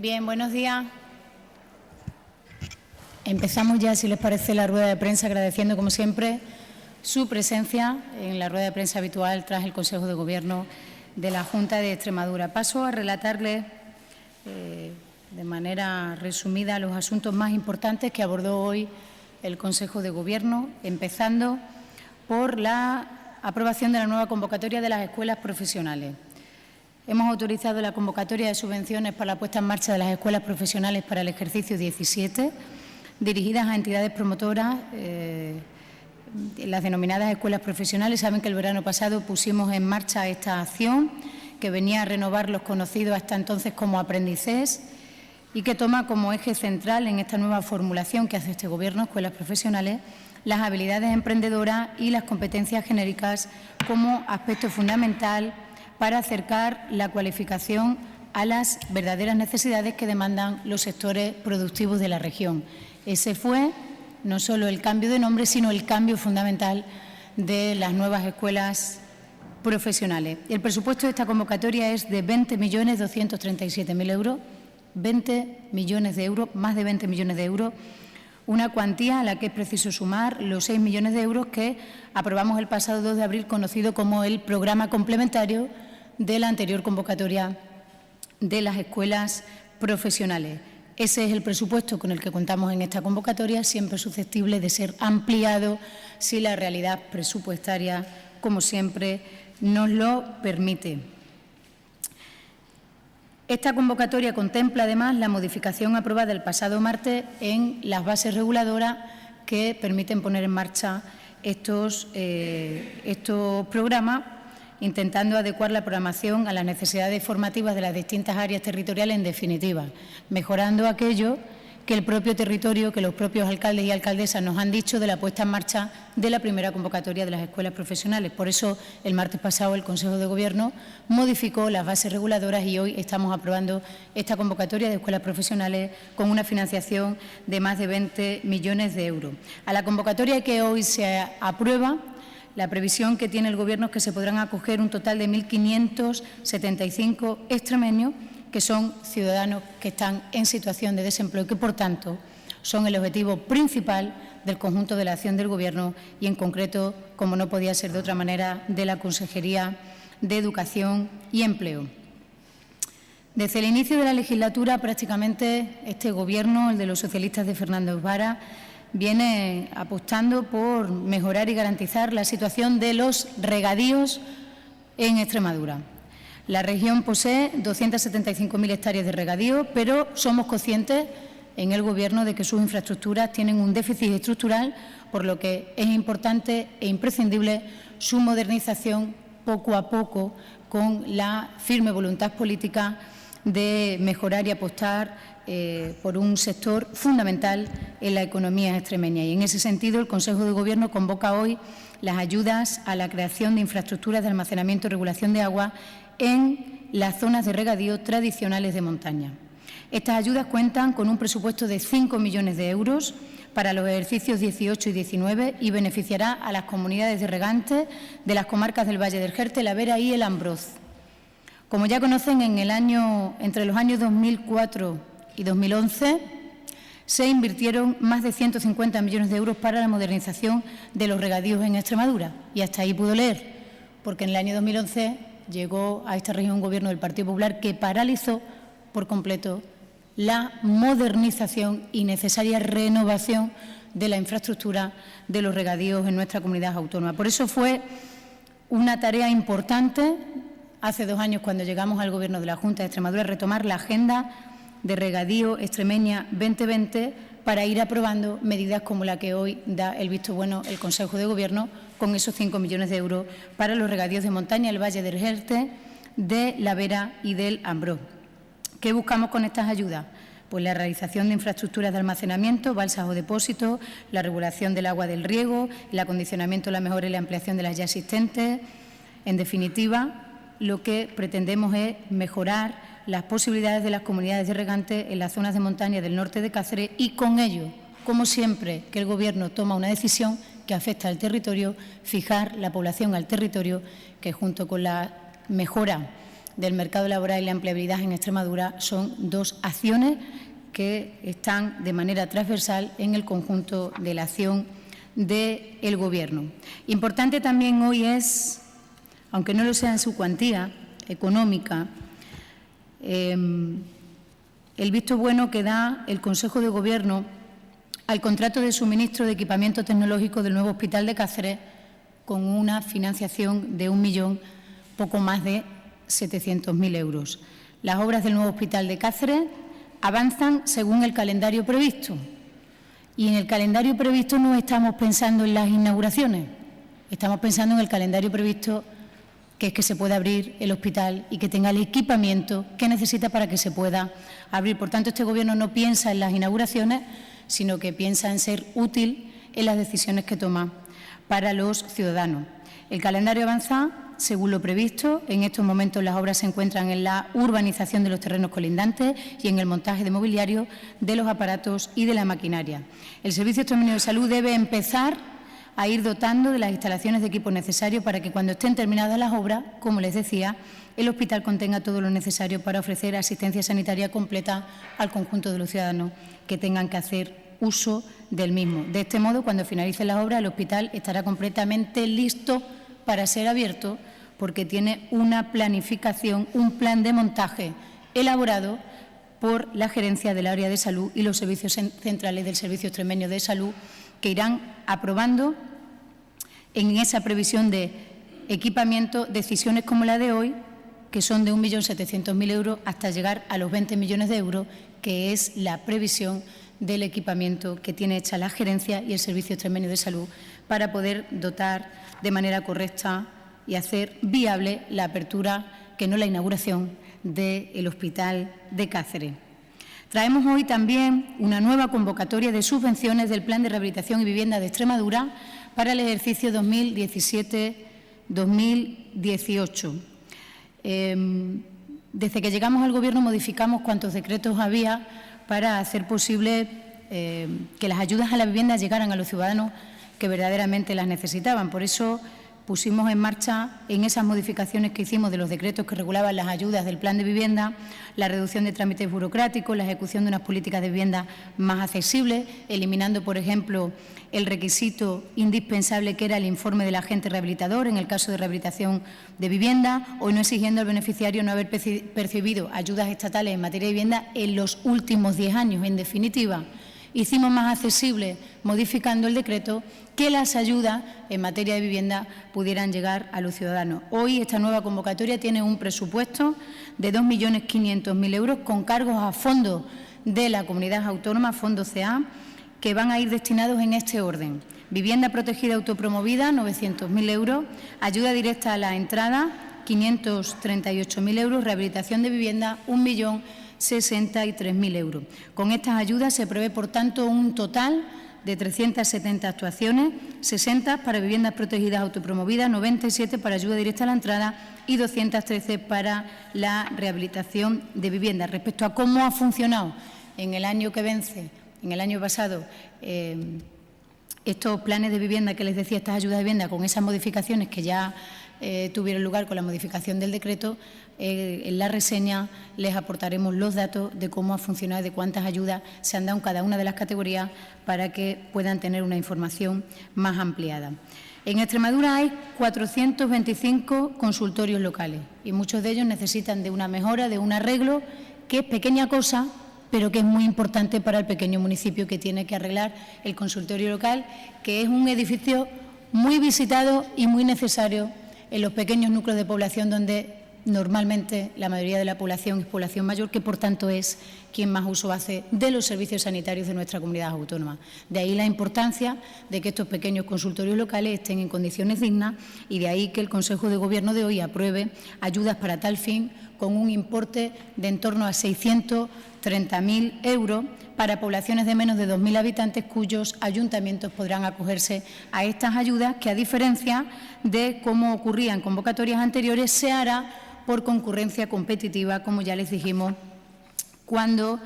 Bien, buenos días. Empezamos ya, si les parece, la rueda de prensa, agradeciendo, como siempre, su presencia en la rueda de prensa habitual tras el Consejo de Gobierno de la Junta de Extremadura. Paso a relatarles de manera resumida los asuntos más importantes que abordó hoy el Consejo de Gobierno, empezando por la aprobación de la nueva convocatoria de las escuelas profesionales. Hemos autorizado la convocatoria de subvenciones para la puesta en marcha de las escuelas profesionales para el ejercicio 17, dirigidas a entidades promotoras, las denominadas escuelas profesionales. Saben que el verano pasado pusimos en marcha esta acción que venía a renovar los conocidos hasta entonces como aprendices y que toma como eje central en esta nueva formulación que hace este Gobierno, escuelas profesionales, las habilidades emprendedoras y las competencias genéricas como aspecto fundamental para acercar la cualificación a las verdaderas necesidades que demandan los sectores productivos de la región. Ese fue no solo el cambio de nombre, sino el cambio fundamental de las nuevas escuelas profesionales. El presupuesto de esta convocatoria es de 20.237.000 euros, 20 millones de euros, más de 20 millones de euros, una cuantía a la que es preciso sumar los 6 millones de euros que aprobamos el pasado 2 de abril, conocido como el programa complementario de la anterior convocatoria de las escuelas profesionales. Ese es el presupuesto con el que contamos en esta convocatoria, siempre susceptible de ser ampliado si la realidad presupuestaria, como siempre, nos lo permite. Esta convocatoria contempla, además, la modificación aprobada el pasado martes en las bases reguladoras que permiten poner en marcha estos programas, intentando adecuar la programación a las necesidades formativas de las distintas áreas territoriales, en definitiva, mejorando aquello que el propio territorio, que los propios alcaldes y alcaldesas nos han dicho de la puesta en marcha de la primera convocatoria de las escuelas profesionales. Por eso, el martes pasado, el Consejo de Gobierno modificó las bases reguladoras y hoy estamos aprobando esta convocatoria de escuelas profesionales con una financiación de más de 20 millones de euros. A la convocatoria que hoy se aprueba, la previsión que tiene el Gobierno es que se podrán acoger un total de 1.575 extremeños, que son ciudadanos que están en situación de desempleo y que, por tanto, son el objetivo principal del conjunto de la acción del Gobierno y, en concreto, como no podía ser de otra manera, de la Consejería de Educación y Empleo. Desde el inicio de la legislatura, prácticamente, este Gobierno, el de los socialistas de Fernando Vara, viene apostando por mejorar y garantizar la situación de los regadíos en Extremadura. La región posee 275.000 hectáreas de regadío, pero somos conscientes en el Gobierno de que sus infraestructuras tienen un déficit estructural, por lo que es importante e imprescindible su modernización poco a poco, con la firme voluntad política de mejorar y apostar por un sector fundamental en la economía extremeña. Y en ese sentido, el Consejo de Gobierno convoca hoy las ayudas a la creación de infraestructuras de almacenamiento y regulación de agua en las zonas de regadío tradicionales de montaña. Estas ayudas cuentan con un presupuesto de 5 millones de euros para los ejercicios 18 y 19 y beneficiará a las comunidades de regantes de las comarcas del Valle del Jerte, la Vera y el Ambroz. Como ya conocen, entre los años 2004 y 2011 se invirtieron más de 150 millones de euros para la modernización de los regadíos en Extremadura. Y hasta ahí puedo leer, porque en el año 2011 llegó a esta región un Gobierno del Partido Popular que paralizó por completo la modernización y necesaria renovación de la infraestructura de los regadíos en nuestra comunidad autónoma. Por eso fue una tarea importante, hace 2 años, cuando llegamos al Gobierno de la Junta de Extremadura, retomar la agenda de regadío extremeña 2020 para ir aprobando medidas como la que hoy da el visto bueno el Consejo de Gobierno, con esos 5 millones de euros para los regadíos de montaña, el Valle del Jerte, de la Vera y del Ambroz. ¿Qué buscamos con estas ayudas? Pues la realización de infraestructuras de almacenamiento, balsas o depósitos, la regulación del agua del riego, el acondicionamiento, la mejora y la ampliación de las ya existentes. En definitiva, lo que pretendemos es mejorar las posibilidades de las comunidades de regantes en las zonas de montaña del norte de Cáceres y, con ello, como siempre que el Gobierno toma una decisión que afecta al territorio, fijar la población al territorio, que junto con la mejora del mercado laboral y la empleabilidad en Extremadura son dos acciones que están de manera transversal en el conjunto de la acción del Gobierno. Importante también hoy es, aunque no lo sea en su cuantía económica, el visto bueno que da el Consejo de Gobierno al contrato de suministro de equipamiento tecnológico del nuevo Hospital de Cáceres, con una financiación de poco más de 700.000 euros. Las obras del nuevo Hospital de Cáceres avanzan según el calendario previsto. Y en el calendario previsto no estamos pensando en las inauguraciones, estamos pensando en el calendario previsto, que es que se pueda abrir el hospital y que tenga el equipamiento que necesita para que se pueda abrir. Por tanto, este Gobierno no piensa en las inauguraciones, sino que piensa en ser útil en las decisiones que toma para los ciudadanos. El calendario avanza según lo previsto. En estos momentos las obras se encuentran en la urbanización de los terrenos colindantes y en el montaje de mobiliario de los aparatos y de la maquinaria. El Servicio Extremeño de Salud debe empezar a ir dotando de las instalaciones de equipo necesarios para que cuando estén terminadas las obras, como les decía, el hospital contenga todo lo necesario para ofrecer asistencia sanitaria completa al conjunto de los ciudadanos que tengan que hacer uso del mismo. De este modo, cuando finalicen las obras, el hospital estará completamente listo para ser abierto, porque tiene una planificación, un plan de montaje elaborado por la Gerencia del Área de Salud y los servicios centrales del Servicio Extremeño de Salud, que irán aprobando en esa previsión de equipamiento decisiones como la de hoy, que son de 1.700.000 euros hasta llegar a los 20 millones de euros, que es la previsión del equipamiento que tiene hecha la Gerencia y el Servicio Extremeño de Salud para poder dotar de manera correcta y hacer viable la apertura, que no la inauguración, del Hospital de Cáceres. Traemos hoy también una nueva convocatoria de subvenciones del Plan de Rehabilitación y Vivienda de Extremadura para el ejercicio 2017-2018. Desde que llegamos al Gobierno modificamos cuantos decretos había para hacer posible que las ayudas a la vivienda llegaran a los ciudadanos que verdaderamente las necesitaban. Por eso pusimos en marcha, en esas modificaciones que hicimos de los decretos que regulaban las ayudas del Plan de Vivienda, la reducción de trámites burocráticos, la ejecución de unas políticas de vivienda más accesibles, eliminando, por ejemplo, el requisito indispensable que era el informe del agente rehabilitador en el caso de rehabilitación de vivienda, o no exigiendo al beneficiario no haber percibido ayudas estatales en materia de vivienda en los últimos 10 años. En definitiva, hicimos más accesible, modificando el decreto, que las ayudas en materia de vivienda pudieran llegar a los ciudadanos. Hoy esta nueva convocatoria tiene un presupuesto de 2.500.000 euros con cargos a fondos de la comunidad autónoma, Fondo CA, que van a ir destinados en este orden: vivienda protegida autopromovida, 900.000 euros, ayuda directa a la entrada, 538.000 euros, rehabilitación de vivienda, 1.063.000 euros. Con estas ayudas se prevé, por tanto, un total de 370 actuaciones, 60 para viviendas protegidas autopromovidas, 97 para ayuda directa a la entrada y 213 para la rehabilitación de vivienda. Respecto a cómo ha funcionado en el año que vence, en el año pasado, estos planes de vivienda que les decía, estas ayudas de vivienda, con esas modificaciones que ya tuvieron lugar con la modificación del decreto, en la reseña les aportaremos los datos de cómo ha funcionado y de cuántas ayudas se han dado en cada una de las categorías para que puedan tener una información más ampliada. En Extremadura hay 425 consultorios locales y muchos de ellos necesitan de una mejora, de un arreglo, que es pequeña cosa, pero que es muy importante para el pequeño municipio que tiene que arreglar el consultorio local, que es un edificio muy visitado y muy necesario en los pequeños núcleos de población donde normalmente la mayoría de la población es población mayor, que por tanto es quien más uso hace de los servicios sanitarios de nuestra comunidad autónoma. De ahí la importancia de que estos pequeños consultorios locales estén en condiciones dignas y de ahí que el Consejo de Gobierno de hoy apruebe ayudas para tal fin con un importe de en torno a 630.000 euros para poblaciones de menos de 2.000 habitantes cuyos ayuntamientos podrán acogerse a estas ayudas, que a diferencia de cómo ocurría en convocatorias anteriores, se hará por concurrencia competitiva, como ya les dijimos cuando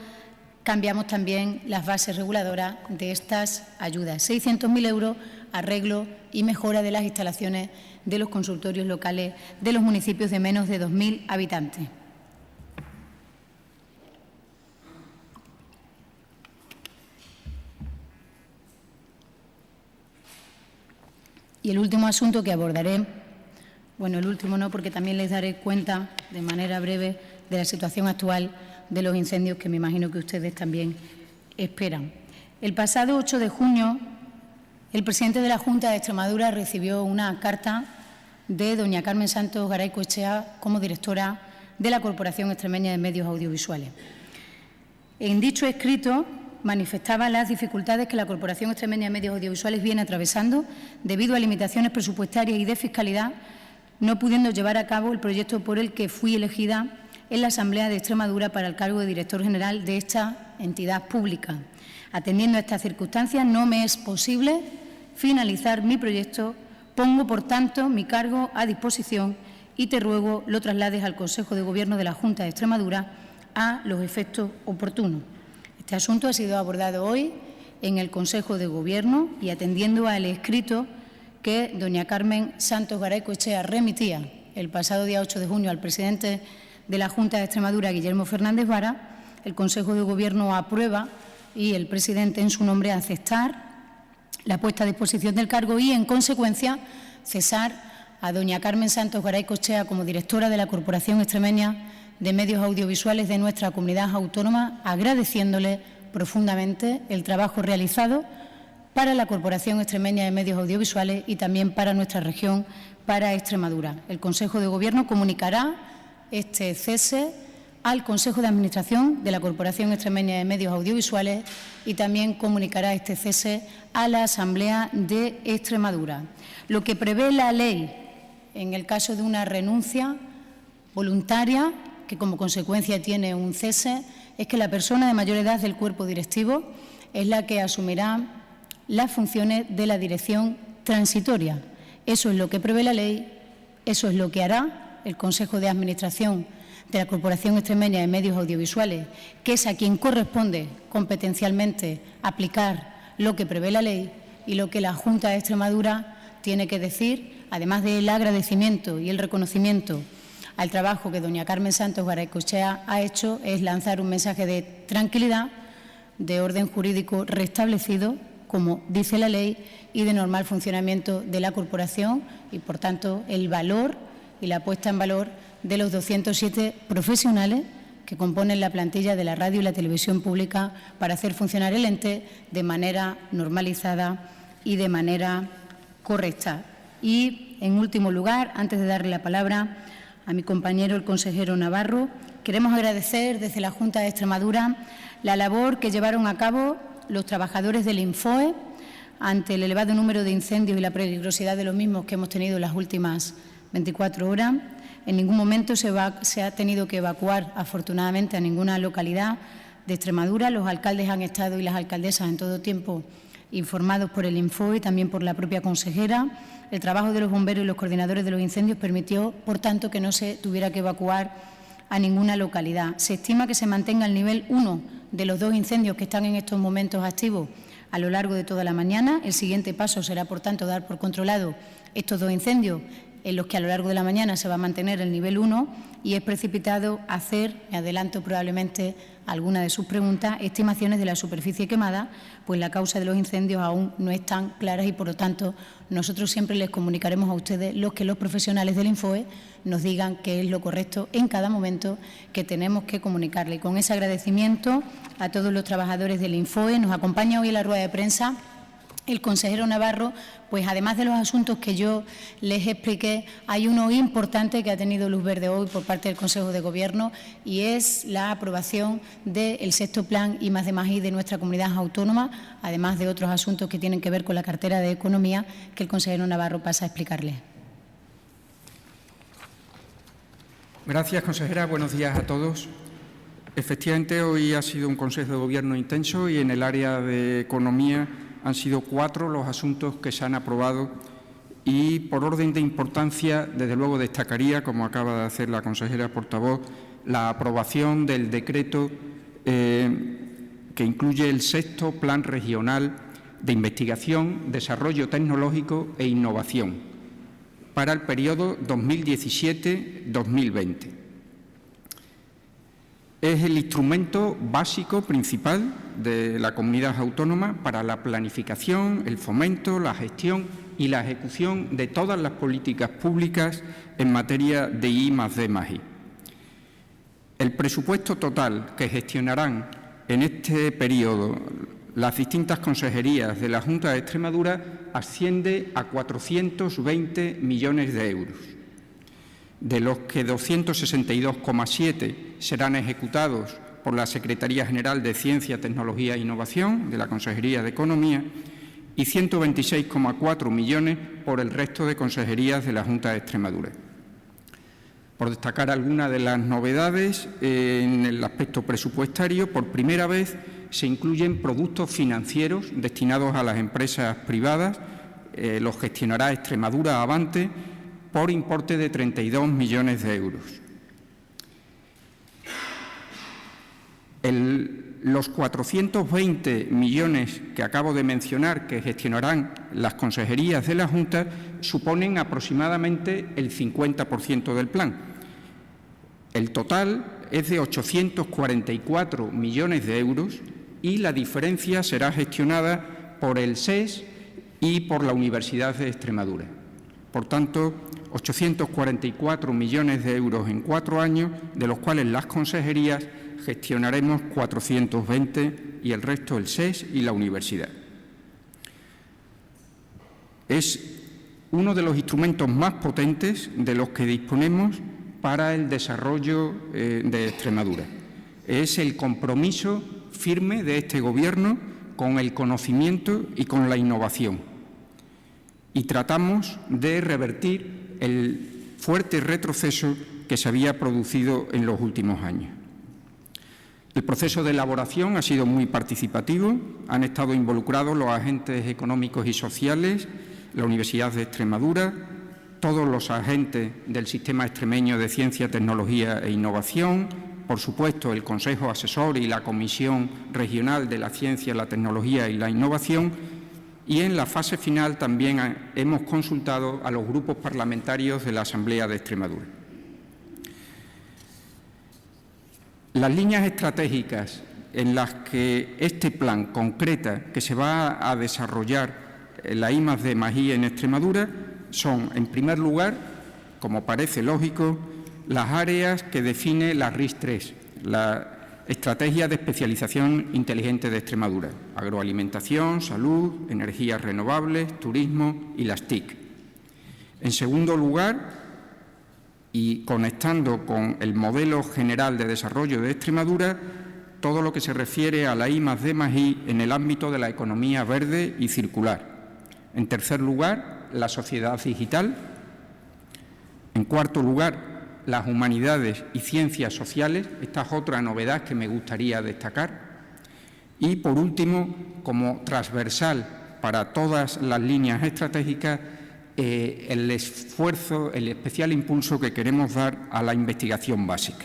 cambiamos también las bases reguladoras de estas ayudas. 600.000 euros, arreglo y mejora de las instalaciones de los consultorios locales de los municipios de menos de 2.000 habitantes. Y el último asunto que abordaré, bueno, el último no, porque también les daré cuenta de manera breve de la situación actual de los incendios que me imagino que ustedes también esperan. El pasado 8 de junio, el presidente de la Junta de Extremadura recibió una carta de doña Carmen Santos Garay-Coechea como directora de la Corporación Extremeña de Medios Audiovisuales. En dicho escrito manifestaba las dificultades que la Corporación Extremeña de Medios Audiovisuales viene atravesando debido a limitaciones presupuestarias y de fiscalidad, no pudiendo llevar a cabo el proyecto por el que fui elegida en la Asamblea de Extremadura para el cargo de director general de esta entidad pública. Atendiendo a estas circunstancias, no me es posible finalizar mi proyecto. Pongo, por tanto, mi cargo a disposición y te ruego lo traslades al Consejo de Gobierno de la Junta de Extremadura a los efectos oportunos. Este asunto ha sido abordado hoy en el Consejo de Gobierno y atendiendo al escrito que doña Carmen Santos Garay-Coechea remitía el pasado día 8 de junio al presidente de la Junta de Extremadura, Guillermo Fernández Vara, el Consejo de Gobierno aprueba y el presidente en su nombre aceptar la puesta a disposición del cargo y, en consecuencia, cesar a doña Carmen Santos Garay-Coechea como directora de la Corporación Extremeña de Medios Audiovisuales de nuestra comunidad autónoma, agradeciéndole profundamente el trabajo realizado para la Corporación Extremeña de Medios Audiovisuales y también para nuestra región, para Extremadura. El Consejo de Gobierno comunicará este cese al Consejo de Administración de la Corporación Extremeña de Medios Audiovisuales y también comunicará este cese a la Asamblea de Extremadura. Lo que prevé la ley en el caso de una renuncia voluntaria, que como consecuencia tiene un cese, es que la persona de mayor edad del cuerpo directivo es la que asumirá las funciones de la dirección transitoria. Eso es lo que prevé la ley, eso es lo que hará el Consejo de Administración de la Corporación Extremeña de Medios Audiovisuales, que es a quien corresponde competencialmente aplicar lo que prevé la ley y lo que la Junta de Extremadura tiene que decir, además del agradecimiento y el reconocimiento al trabajo que doña Carmen Santos Garay-Coechea ha hecho, es lanzar un mensaje de tranquilidad, de orden jurídico restablecido, como dice la ley, y de normal funcionamiento de la corporación y, por tanto, el valor y la puesta en valor de los 207 profesionales que componen la plantilla de la radio y la televisión pública para hacer funcionar el ente de manera normalizada y de manera correcta. Y, en último lugar, antes de darle la palabra a mi compañero, el consejero Navarro, queremos agradecer desde la Junta de Extremadura la labor que llevaron a cabo los trabajadores del Infoe ante el elevado número de incendios y la peligrosidad de los mismos que hemos tenido en las últimas 24 horas. En ningún momento se ha tenido que evacuar, afortunadamente, a ninguna localidad de Extremadura. Los alcaldes han estado y las alcaldesas en todo tiempo informados por el Infoe y también por la propia consejera. El trabajo de los bomberos y los coordinadores de los incendios permitió, por tanto, que no se tuviera que evacuar a ninguna localidad. Se estima que se mantenga el nivel 1 de los 2 incendios que están en estos momentos activos a lo largo de toda la mañana. El siguiente paso será, por tanto, dar por controlado estos 2 incendios en los que a lo largo de la mañana se va a mantener el nivel 1 y es precipitado hacer, me adelanto probablemente alguna de sus preguntas, estimaciones de la superficie quemada, pues la causa de los incendios aún no están claras y, por lo tanto, nosotros siempre les comunicaremos a ustedes lo que los profesionales del Infoe nos digan que es lo correcto en cada momento que tenemos que comunicarle. Y con ese agradecimiento a todos los trabajadores del Infoe, nos acompaña hoy en la rueda de prensa el consejero Navarro, pues además de los asuntos que yo les expliqué, hay uno importante que ha tenido luz verde hoy por parte del Consejo de Gobierno y es la aprobación del 6º Plan I+D+I de nuestra comunidad autónoma, además de otros asuntos que tienen que ver con la cartera de Economía que el consejero Navarro pasa a explicarles. Gracias, consejera. Buenos días a todos. Efectivamente, hoy ha sido un Consejo de Gobierno intenso y en el área de Economía han sido 4 los asuntos que se han aprobado y, por orden de importancia, desde luego destacaría, como acaba de hacer la consejera portavoz, la aprobación del decreto que incluye el 6º Plan Regional de Investigación, Desarrollo Tecnológico e Innovación. para el periodo 2017-2020. Es el instrumento básico principal de la comunidad autónoma para la planificación, el fomento, la gestión y la ejecución de todas las políticas públicas en materia de I+D+I. El presupuesto total que gestionarán en este periodo las distintas consejerías de la Junta de Extremadura asciende a 420 millones de euros, de los que 262,7 serán ejecutados por la Secretaría General de Ciencia, Tecnología e Innovación de la Consejería de Economía y 126,4 millones por el resto de consejerías de la Junta de Extremadura. Por destacar algunas de las novedades en el aspecto presupuestario, por primera vez se incluyen productos financieros destinados a las empresas privadas, los gestionará Extremadura Avante por importe de 32 millones de euros. Los 420 millones que acabo de mencionar que gestionarán las consejerías de la Junta suponen aproximadamente el 50% del plan. El total es de 844 millones de euros y la diferencia será gestionada por el SES y por la Universidad de Extremadura. Por tanto, 844 millones de euros en 4 años, de los cuales las consejerías gestionaremos 420 y el resto el SES y la universidad. Es uno de los instrumentos más potentes de los que disponemos para el desarrollo de Extremadura. Es el compromiso firme de este Gobierno con el conocimiento y con la innovación. Y tratamos de revertir el fuerte retroceso que se había producido en los últimos años. El proceso de elaboración ha sido muy participativo, han estado involucrados los agentes económicos y sociales, la Universidad de Extremadura, todos los agentes del Sistema Extremeño de Ciencia, Tecnología e Innovación, por supuesto el Consejo Asesor y la Comisión Regional de la Ciencia, la Tecnología y la Innovación, y en la fase final también hemos consultado a los grupos parlamentarios de la Asamblea de Extremadura. Las líneas estratégicas en las que este plan concreta que se va a desarrollar la I+D+I en Extremadura son, en primer lugar, como parece lógico, las áreas que define la RIS3, la Estrategia de Especialización Inteligente de Extremadura: agroalimentación, salud, energías renovables, turismo y las TIC. En segundo lugar, y conectando con el modelo general de desarrollo de Extremadura, todo lo que se refiere a la I+D+I en el ámbito de la economía verde y circular. En tercer lugar, la sociedad digital. En cuarto lugar, las humanidades y ciencias sociales. Esta es otra novedad que me gustaría destacar. Y, por último, como transversal para todas las líneas estratégicas, el esfuerzo, el especial impulso que queremos dar a la investigación básica.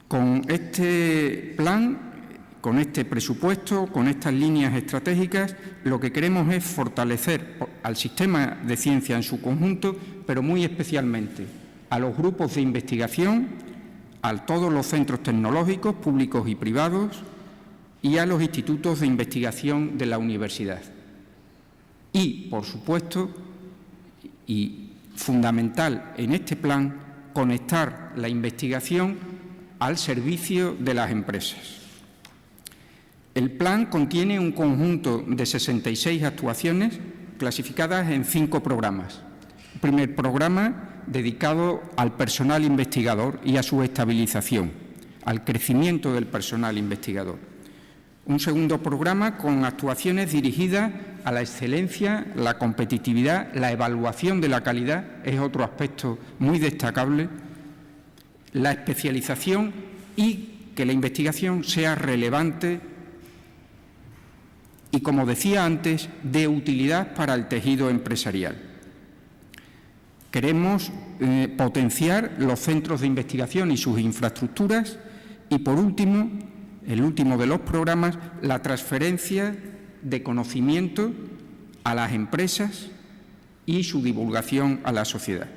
Con este plan, con este presupuesto, con estas líneas estratégicas, lo que queremos es fortalecer al sistema de ciencia en su conjunto, pero muy especialmente a los grupos de investigación, a todos los centros tecnológicos públicos y privados y a los institutos de investigación de la universidad. Y, por supuesto, y fundamental en este plan, conectar la investigación al servicio de las empresas. El plan contiene un conjunto de 66 actuaciones clasificadas en 5 programas. El primer programa dedicado al personal investigador y a su estabilización, al crecimiento del personal investigador. Un segundo programa con actuaciones dirigidas a la excelencia, la competitividad, la evaluación de la calidad, es otro aspecto muy destacable, la especialización y que la investigación sea relevante y, como decía antes, de utilidad para el tejido empresarial. Queremos potenciar los centros de investigación y sus infraestructuras y, por último, el último de los programas, la transferencia de conocimiento a las empresas y su divulgación a la sociedad.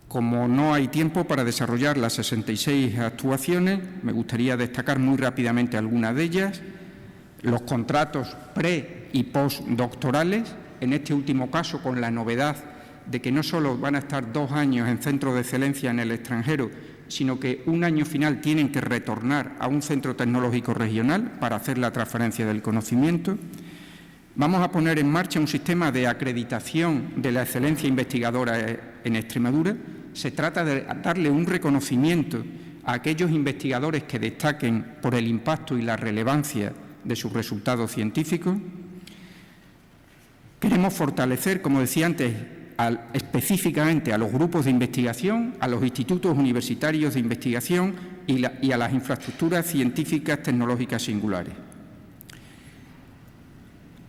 Como no hay tiempo para desarrollar las 66 actuaciones, me gustaría destacar muy rápidamente algunas de ellas. Los contratos pre- y postdoctorales, en este último caso con la novedad de que no solo van a estar 2 años en centros de excelencia en el extranjero, sino que un año final tienen que retornar a un centro tecnológico regional para hacer la transferencia del conocimiento. Vamos a poner en marcha un sistema de acreditación de la excelencia investigadora en Extremadura. Se trata de darle un reconocimiento a aquellos investigadores que destaquen por el impacto y la relevancia de sus resultados científicos. Queremos fortalecer, como decía antes, específicamente a los grupos de investigación, a los institutos universitarios de investigación y a las infraestructuras científicas tecnológicas singulares.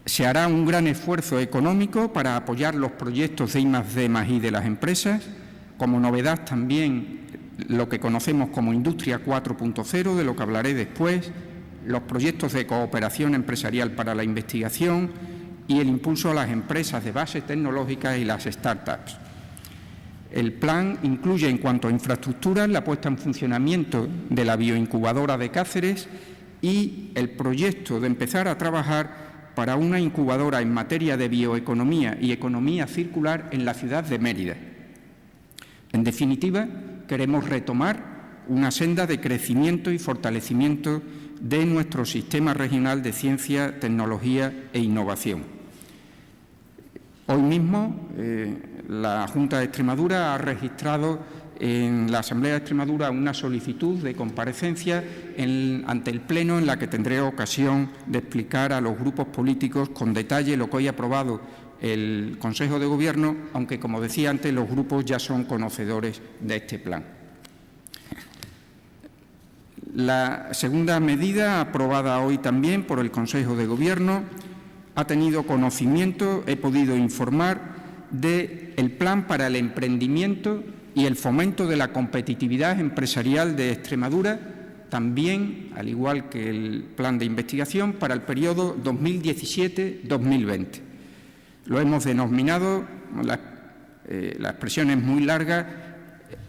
Se hará un gran esfuerzo económico para apoyar los proyectos de I+D+I de las empresas. Como novedad también lo que conocemos como Industria 4.0, de lo que hablaré después, los proyectos de cooperación empresarial para la investigación y el impulso a las empresas de base tecnológica y las startups. El plan incluye, en cuanto a infraestructuras, la puesta en funcionamiento de la bioincubadora de Cáceres y el proyecto de empezar a trabajar para una incubadora en materia de bioeconomía y economía circular en la ciudad de Mérida. En definitiva, queremos retomar una senda de crecimiento y fortalecimiento de nuestro sistema regional de ciencia, tecnología e innovación. Hoy mismo la Junta de Extremadura ha registrado en la Asamblea de Extremadura una solicitud de comparecencia ante el Pleno, en la que tendré ocasión de explicar a los grupos políticos con detalle lo que hoy ha aprobado el Consejo de Gobierno, aunque, como decía antes, los grupos ya son conocedores de este plan. La segunda medida, aprobada hoy también por el Consejo de Gobierno, ha tenido conocimiento, he podido informar, del Plan para el Emprendimiento y el Fomento de la Competitividad Empresarial de Extremadura, también, al igual que el Plan de Investigación, para el periodo 2017-2020. Lo hemos denominado, la expresión es muy larga,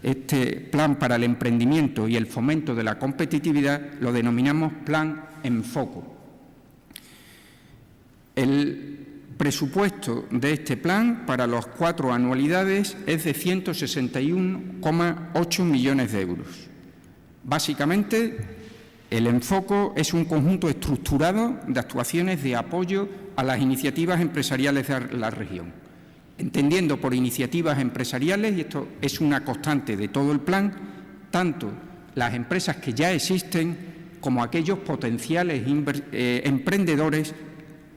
este Plan para el Emprendimiento y el Fomento de la Competitividad lo denominamos Plan Enfoco. El presupuesto de este plan para las 4 anualidades es de 161,8 millones de euros. Básicamente, el Enfoco es un conjunto estructurado de actuaciones de apoyo a las iniciativas empresariales de la región. Entendiendo por iniciativas empresariales, y esto es una constante de todo el plan, tanto las empresas que ya existen como aquellos potenciales emprendedores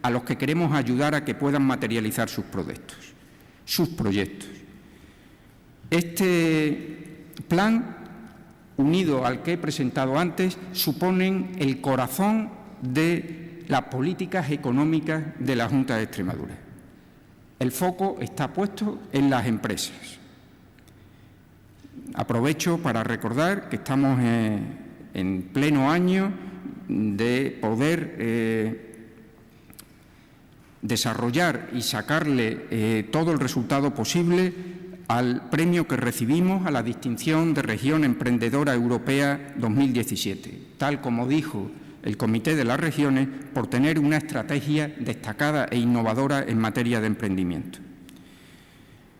a los que queremos ayudar a que puedan materializar sus proyectos. Este plan, unido al que he presentado antes, suponen el corazón de las políticas económicas de la Junta de Extremadura. El foco está puesto en las empresas. Aprovecho para recordar que estamos en pleno año de poder desarrollar y sacarle todo el resultado posible al premio que recibimos a la distinción de Región Emprendedora Europea 2017, tal como dijo el Comité de las Regiones, por tener una estrategia destacada e innovadora en materia de emprendimiento.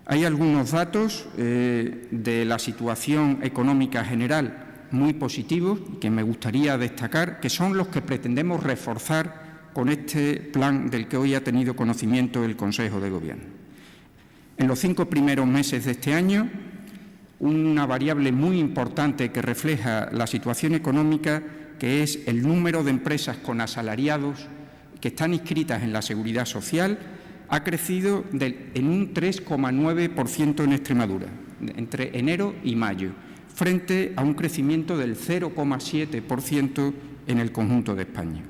Hay algunos datos de la situación económica general muy positivos que me gustaría destacar, que son los que pretendemos reforzar con este plan del que hoy ha tenido conocimiento el Consejo de Gobierno. En los 5 primeros meses de este año, una variable muy importante que refleja la situación económica, que es el número de empresas con asalariados que están inscritas en la Seguridad Social, ha crecido en un 3,9% en Extremadura, entre enero y mayo, frente a un crecimiento del 0,7% en el conjunto de España.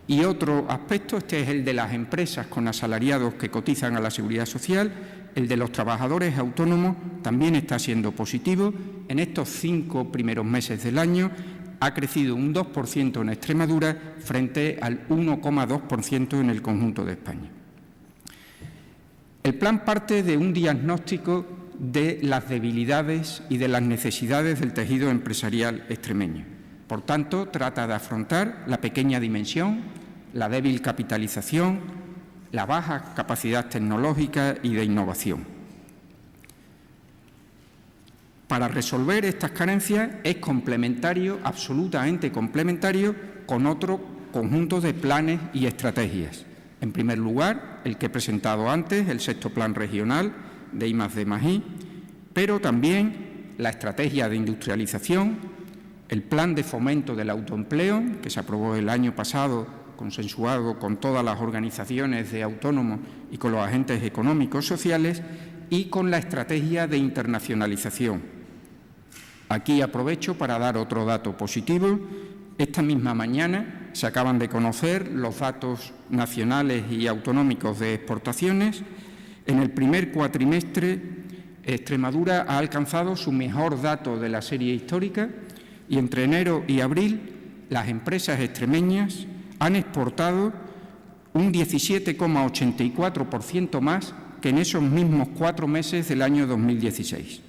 Y otro aspecto, este es el de las empresas con asalariados que cotizan a la Seguridad Social, el de los trabajadores autónomos también está siendo positivo. En estos 5 primeros meses del año ha crecido un 2% en Extremadura frente al 1,2% en el conjunto de España. El plan parte de un diagnóstico de las debilidades y de las necesidades del tejido empresarial extremeño. Por tanto, trata de afrontar la pequeña dimensión, la débil capitalización, la baja capacidad tecnológica y de innovación. Para resolver estas carencias es complementario, absolutamente complementario, con otro conjunto de planes y estrategias. En primer lugar, el que he presentado antes, el sexto plan regional de I+D+I, pero también la estrategia de industrialización, el plan de fomento del autoempleo, que se aprobó el año pasado, consensuado con todas las organizaciones de autónomos y con los agentes económicos sociales, y con la estrategia de internacionalización. Aquí aprovecho para dar otro dato positivo. Esta misma mañana se acaban de conocer los datos nacionales y autonómicos de exportaciones. En el primer cuatrimestre, Extremadura ha alcanzado su mejor dato de la serie histórica y entre enero y abril las empresas extremeñas han exportado un 17,84% más que en esos mismos 4 meses del año 2016.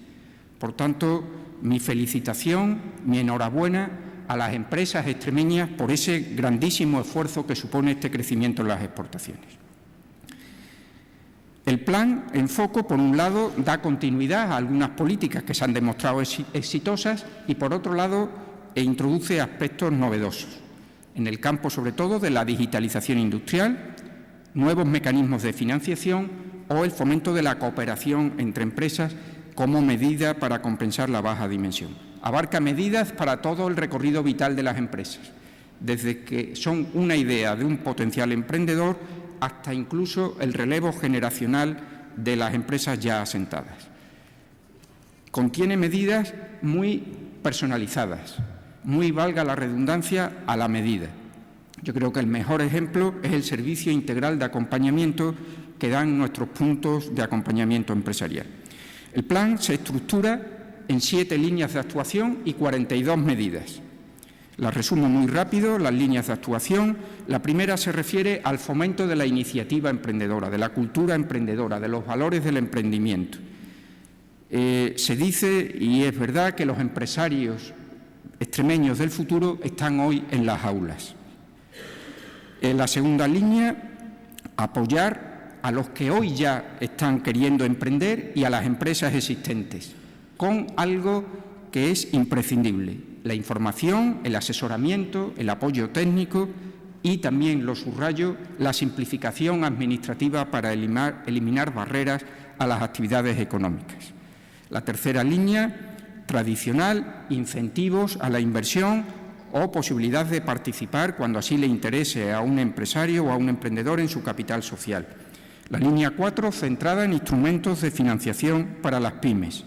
Por tanto, mi felicitación, mi enhorabuena a las empresas extremeñas por ese grandísimo esfuerzo que supone este crecimiento en las exportaciones. El plan en foco, por un lado, da continuidad a algunas políticas que se han demostrado exitosas y, por otro lado, introduce aspectos novedosos, en el campo, sobre todo, de la digitalización industrial, nuevos mecanismos de financiación o el fomento de la cooperación entre empresas como medida para compensar la baja dimensión. Abarca medidas para todo el recorrido vital de las empresas, desde que son una idea de un potencial emprendedor hasta incluso el relevo generacional de las empresas ya asentadas. Contiene medidas muy personalizadas, muy, valga la redundancia, a la medida. Yo creo que el mejor ejemplo es el servicio integral de acompañamiento que dan nuestros puntos de acompañamiento empresarial. El plan se estructura en 7 líneas de actuación y 42 medidas. Las resumo muy rápido, las líneas de actuación. La primera se refiere al fomento de la iniciativa emprendedora, de la cultura emprendedora, de los valores del emprendimiento. Se dice, y es verdad, que los empresarios extremeños del futuro están hoy en las aulas. En la segunda línea, apoyar a los que hoy ya están queriendo emprender y a las empresas existentes, con algo que es imprescindible: la información, el asesoramiento, el apoyo técnico y también, lo subrayo, la simplificación administrativa para eliminar barreras a las actividades económicas. La tercera línea, tradicional, incentivos a la inversión o posibilidad de participar cuando así le interese a un empresario o a un emprendedor en su capital social. La línea 4, centrada en instrumentos de financiación para las pymes.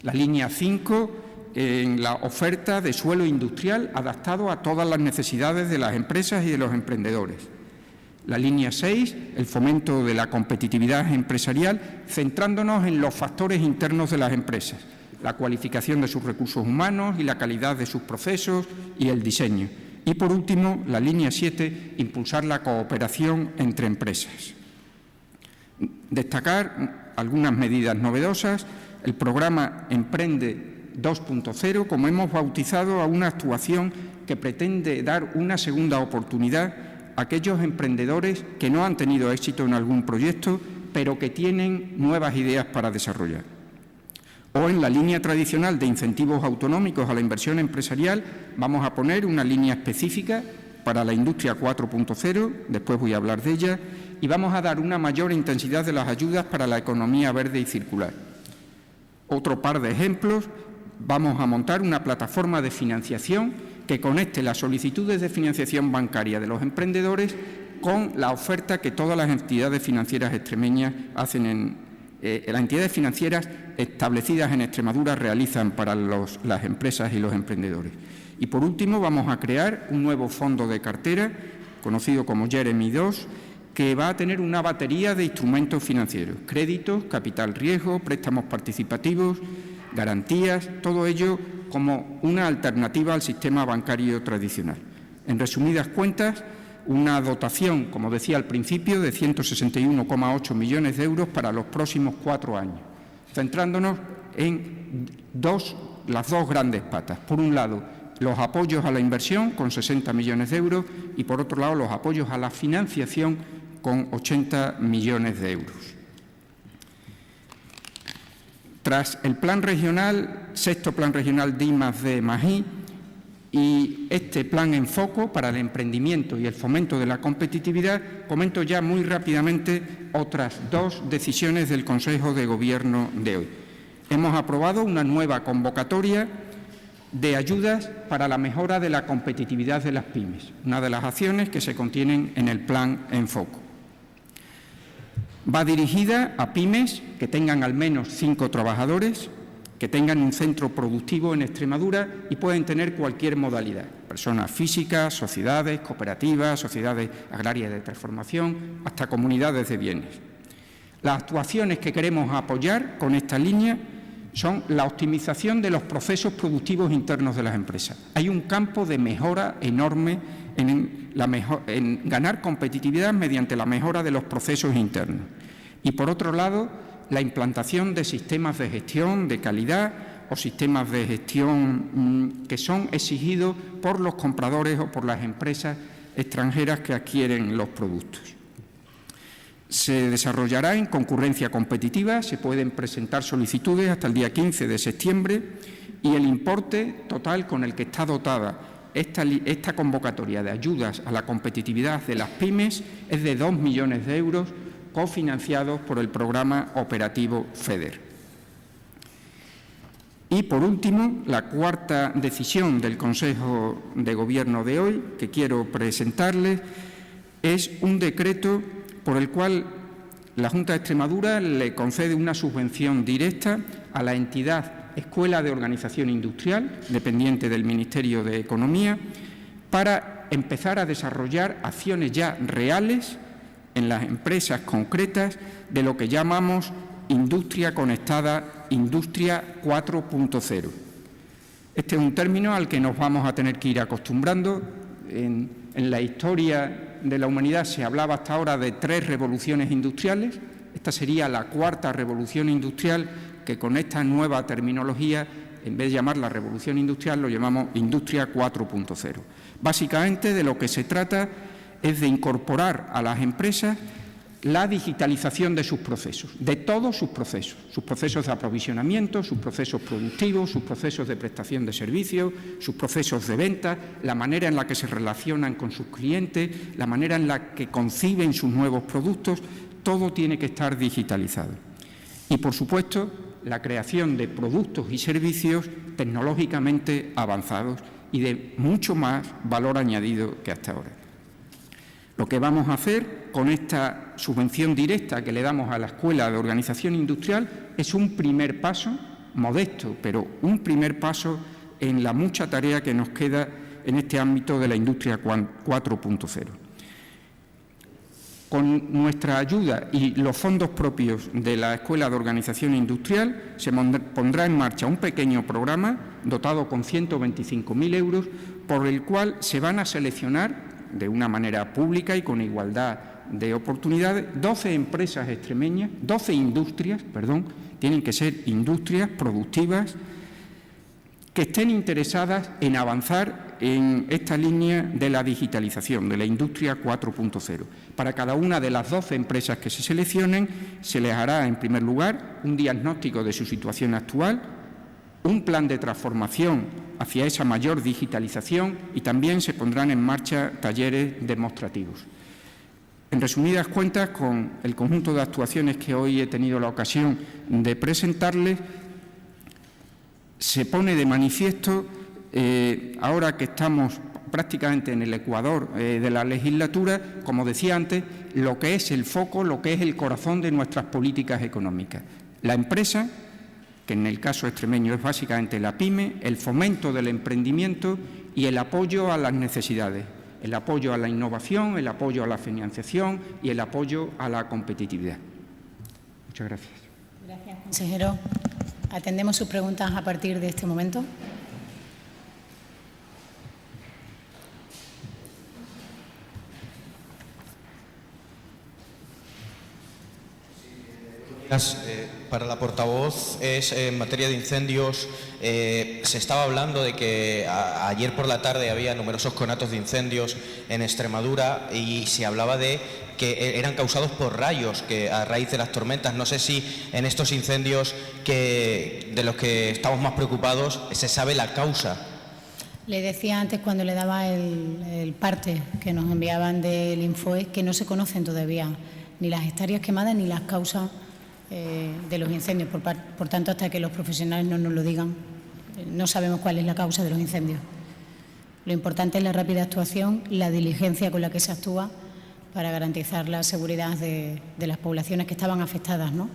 La línea 5, en la oferta de suelo industrial adaptado a todas las necesidades de las empresas y de los emprendedores. La línea 6, el fomento de la competitividad empresarial, centrándonos en los factores internos de las empresas, la cualificación de sus recursos humanos y la calidad de sus procesos y el diseño. Y, por último, la línea 7, impulsar la cooperación entre empresas. Destacar algunas medidas novedosas: el programa Emprende 2.0, como hemos bautizado a una actuación que pretende dar una segunda oportunidad a aquellos emprendedores que no han tenido éxito en algún proyecto, pero que tienen nuevas ideas para desarrollar. O en la línea tradicional de incentivos autonómicos a la inversión empresarial, vamos a poner una línea específica para la industria 4.0, después voy a hablar de ella, y vamos a dar una mayor intensidad de las ayudas para la economía verde y circular. Otro par de ejemplos: vamos a montar una plataforma de financiación que conecte las solicitudes de financiación bancaria de los emprendedores con la oferta que todas las entidades financieras extremeñas hacen las entidades financieras establecidas en Extremadura realizan para las empresas y los emprendedores. Y, por último, vamos a crear un nuevo fondo de cartera, conocido como Jeremy 2, que va a tener una batería de instrumentos financieros: créditos, capital riesgo, préstamos participativos, garantías, todo ello como una alternativa al sistema bancario tradicional. En resumidas cuentas, una dotación, como decía al principio, de 161,8 millones de euros para los próximos 4 años, centrándonos en las dos grandes patas. Por un lado, los apoyos a la inversión, con 60 millones de euros, y por otro lado, los apoyos a la financiación, con 80 millones de euros. Tras el plan regional, sexto plan regional DI+D+I, y este plan en foco para el emprendimiento y el fomento de la competitividad, comento ya muy rápidamente otras dos decisiones del Consejo de Gobierno de hoy. Hemos aprobado una nueva convocatoria de ayudas para la mejora de la competitividad de las pymes, una de las acciones que se contienen en el plan en foco. Va dirigida a pymes que tengan al menos 5 trabajadores, que tengan un centro productivo en Extremadura y pueden tener cualquier modalidad, personas físicas, sociedades, cooperativas, sociedades agrarias de transformación, hasta comunidades de bienes. Las actuaciones que queremos apoyar con esta línea son la optimización de los procesos productivos internos de las empresas. Hay un campo de mejora enorme en ganar competitividad mediante la mejora de los procesos internos. Y, por otro lado, la implantación de sistemas de gestión de calidad o sistemas de gestión que son exigidos por los compradores o por las empresas extranjeras que adquieren los productos. Se desarrollará en concurrencia competitiva, se pueden presentar solicitudes hasta el día 15 de septiembre y el importe total con el que está dotada esta convocatoria de ayudas a la competitividad de las pymes es de 2 millones de euros, cofinanciados por el programa operativo FEDER. Y, por último, la cuarta decisión del Consejo de Gobierno de hoy, que quiero presentarles, es un decreto por el cual la Junta de Extremadura le concede una subvención directa a la entidad Escuela de Organización Industrial, dependiente del Ministerio de Economía, para empezar a desarrollar acciones ya reales en las empresas concretas de lo que llamamos industria conectada, industria 4.0. Este es un término al que nos vamos a tener que ir acostumbrando. En la historia de la humanidad se hablaba hasta ahora de 3 revoluciones industriales. Esta sería la 4ª revolución industrial, que con esta nueva terminología, en vez de llamarla revolución industrial, lo llamamos industria 4.0. Básicamente, de lo que se trata es de incorporar a las empresas la digitalización de sus procesos, de todos sus procesos de aprovisionamiento, sus procesos productivos, sus procesos de prestación de servicios, sus procesos de venta, la manera en la que se relacionan con sus clientes, la manera en la que conciben sus nuevos productos, todo tiene que estar digitalizado. Y, por supuesto, la creación de productos y servicios tecnológicamente avanzados y de mucho más valor añadido que hasta ahora. Lo que vamos a hacer con esta subvención directa que le damos a la Escuela de Organización Industrial es un primer paso, modesto, pero un primer paso en la mucha tarea que nos queda en este ámbito de la industria 4.0. Con nuestra ayuda y los fondos propios de la Escuela de Organización Industrial se pondrá en marcha un pequeño programa dotado con 125.000 euros por el cual se van a seleccionar de una manera pública y con igualdad de oportunidades 12 empresas extremeñas, 12 industrias, tienen que ser industrias productivas que estén interesadas en avanzar en esta línea de la digitalización, de la industria 4.0. Para cada una de las 12 empresas que se seleccionen, se les hará, en primer lugar, un diagnóstico de su situación actual, un plan de transformación hacia esa mayor digitalización y también se pondrán en marcha talleres demostrativos. En resumidas cuentas, con el conjunto de actuaciones que hoy he tenido la ocasión de presentarles, se pone de manifiesto, ahora que estamos prácticamente en el ecuador de la legislatura, como decía antes, lo que es el foco, lo que es el corazón de nuestras políticas económicas. La empresa, que en el caso extremeño es básicamente la pyme, el fomento del emprendimiento y el apoyo a las necesidades, el apoyo a la innovación, el apoyo a la financiación y el apoyo a la competitividad. Muchas gracias. Gracias, consejero. Atendemos sus preguntas a partir de este momento. Para la portavoz, en materia de incendios, se estaba hablando de que ayer por la tarde había numerosos conatos de incendios en Extremadura y se hablaba de que eran causados por rayos que a raíz de las tormentas. No sé si en estos incendios de los que estamos más preocupados se sabe la causa. Le decía antes, cuando le daba el parte que nos enviaban del Infoe, que no se conocen todavía ni las hectáreas quemadas ni las causas de los incendios. Por tanto, hasta que los profesionales no nos lo digan, no sabemos cuál es la causa de los incendios. Lo importante es la rápida actuación, la diligencia con la que se actúa para garantizar la seguridad de las poblaciones que estaban afectadas, ¿no?,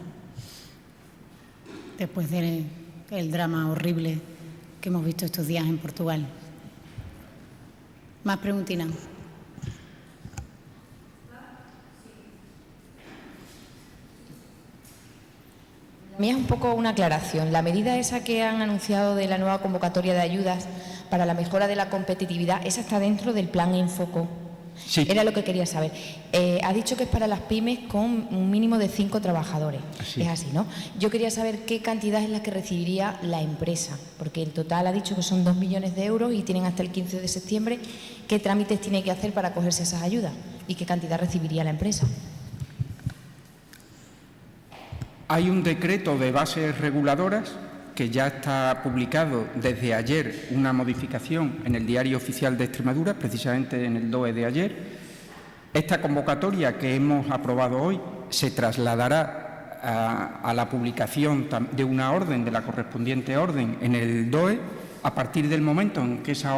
después del drama horrible que hemos visto estos días en Portugal. ¿Más preguntinas? A mí es un poco una aclaración. La medida esa que han anunciado de la nueva convocatoria de ayudas para la mejora de la competitividad, ¿esa está dentro del plan Enfoco? Sí. Era lo que quería saber. Ha dicho que es para las pymes con un mínimo de 5 trabajadores. Así. Es así, ¿no? Yo quería saber qué cantidad es la que recibiría la empresa, porque en total ha dicho que son 2 millones de euros y tienen hasta el 15 de septiembre. ¿Qué trámites tiene que hacer para acogerse a esas ayudas? ¿Y qué cantidad recibiría la empresa? Hay un decreto de bases reguladoras que ya está publicado desde ayer, una modificación en el Diario Oficial de Extremadura, precisamente en el DOE de ayer. Esta convocatoria que hemos aprobado hoy se trasladará a la publicación de una orden, de la correspondiente orden, en el DOE, a partir del momento en que esa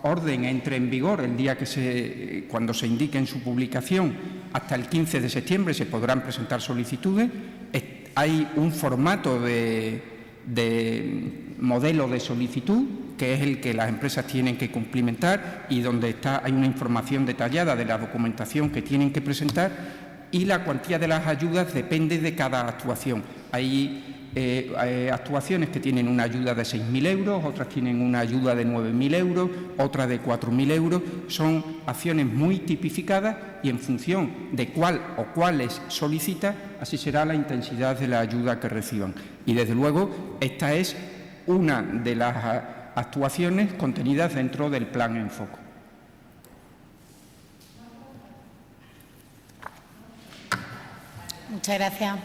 orden entre en vigor, el día que cuando se indique en su publicación, hasta el 15 de septiembre se podrán presentar solicitudes. Hay un formato de modelo de solicitud, que es el que las empresas tienen que cumplimentar y donde hay una información detallada de la documentación que tienen que presentar, y la cuantía de las ayudas depende de cada actuación. Hay actuaciones que tienen una ayuda de 6.000 euros, otras tienen una ayuda de 9.000 euros, otras de 4.000 euros. Son acciones muy tipificadas y en función de cuál o cuáles solicita, así será la intensidad de la ayuda que reciban. Y desde luego esta es una de las actuaciones contenidas dentro del Plan Enfoco. Muchas gracias.